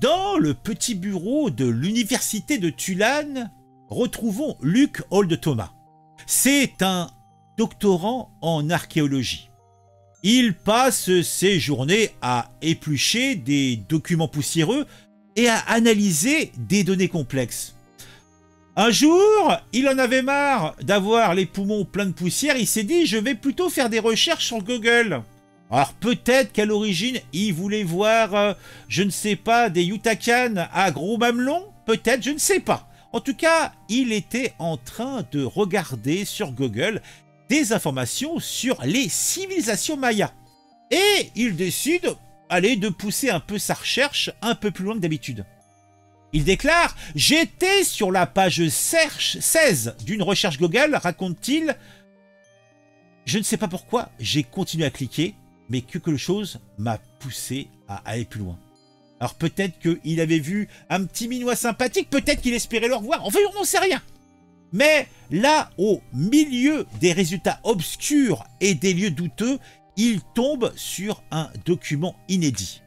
Dans le petit bureau de l'université de Tulane, retrouvons Luc Holde-Thomas. C'est un doctorant en archéologie. Il passe ses journées à éplucher des documents poussiéreux et à analyser des données complexes. Un jour, il en avait marre d'avoir les poumons pleins de poussière, il s'est dit « je vais plutôt faire des recherches sur Google ». Alors peut-être qu'à l'origine, il voulait voir, je ne sais pas, des Yutacans à gros mamelons, peut-être, je ne sais pas. En tout cas, il était en train de regarder sur Google des informations sur les civilisations mayas. Et il décide, de pousser un peu sa recherche un peu plus loin que d'habitude. Il déclare « J'étais sur la page 16 d'une recherche Google, raconte-t-il. Je ne sais pas pourquoi, j'ai continué à cliquer, mais quelque chose m'a poussé à aller plus loin. » Alors peut-être qu'il avait vu un petit minois sympathique, peut-être qu'il espérait le revoir, enfin on n'en sait rien. Mais là, au milieu des résultats obscurs et des lieux douteux, il tombe sur un document inédit.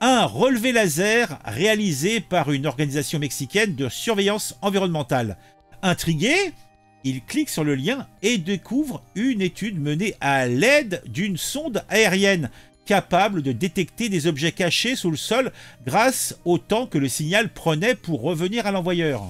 Un relevé laser réalisé par une organisation mexicaine de surveillance environnementale. Intrigué, il clique sur le lien et découvre une étude menée à l'aide d'une sonde aérienne capable de détecter des objets cachés sous le sol grâce au temps que le signal prenait pour revenir à l'envoyeur.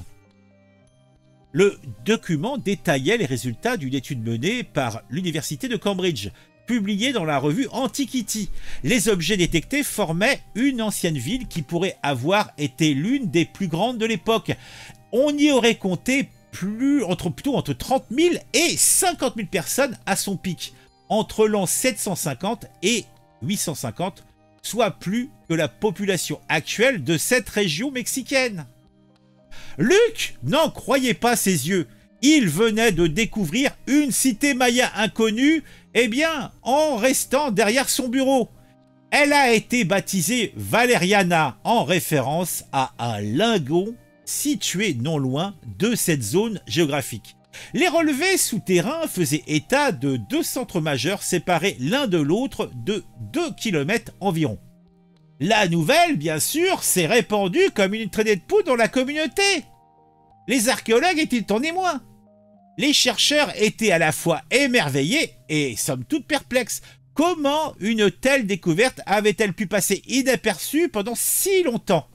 Le document détaillait les résultats d'une étude menée par l'université de Cambridge, publiée dans la revue Antiquity. Les objets détectés formaient une ancienne ville qui pourrait avoir été l'une des plus grandes de l'époque. On y aurait compté entre 30 000 et 50 000 personnes à son pic, entre l'an 750 et 850, soit plus que la population actuelle de cette région mexicaine. Luc n'en croyait pas ses yeux. Il venait de découvrir une cité maya inconnue, en restant derrière son bureau. Elle a été baptisée Valeriana en référence à un lingot situé non loin de cette zone géographique. Les relevés souterrains faisaient état de deux centres majeurs séparés l'un de l'autre de 2 km environ. La nouvelle, bien sûr, s'est répandue comme une traînée de poudre dans la communauté. Les archéologues étaient en émoi. Les chercheurs étaient à la fois émerveillés et somme toute perplexes. Comment une telle découverte avait-elle pu passer inaperçue pendant si longtemps ?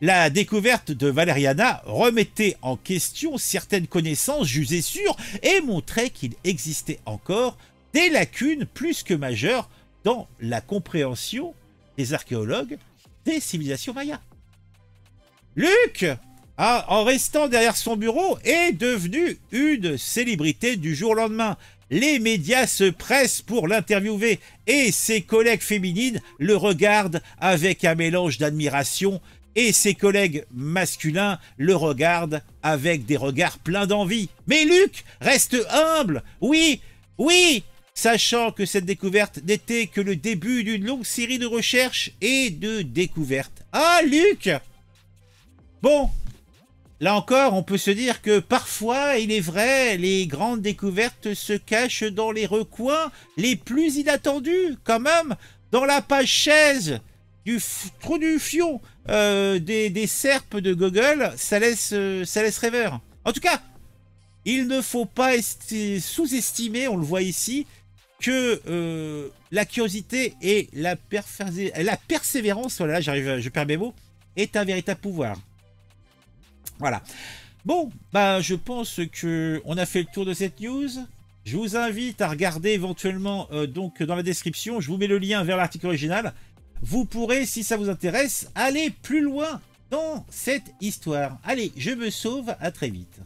La découverte de Valeriana remettait en question certaines connaissances jugées sûres et montrait qu'il existait encore des lacunes plus que majeures dans la compréhension des archéologues des civilisations mayas. Luc, en restant derrière son bureau, est devenu une célébrité du jour au lendemain. Les médias se pressent pour l'interviewer et ses collègues féminines le regardent avec un mélange d'admiration et ses collègues masculins le regardent avec des regards pleins d'envie. Mais Luc reste humble, oui, sachant que cette découverte n'était que le début d'une longue série de recherches et de découvertes. Ah, Luc! Bon, là encore, on peut se dire que parfois, il est vrai, les grandes découvertes se cachent dans les recoins les plus inattendus, quand même, dans la page 16 du trou du fion des serpes de Google, ça laisse rêveur. En tout cas, il ne faut pas sous-estimer, on le voit ici, que la curiosité et la persévérance, voilà, je perds mes mots, est un véritable pouvoir. Voilà. Bon, je pense qu'on a fait le tour de cette news. Je vous invite à regarder éventuellement donc dans la description, je vous mets le lien vers l'article original. Vous pourrez, si ça vous intéresse, aller plus loin dans cette histoire. Allez, je me sauve, à très vite.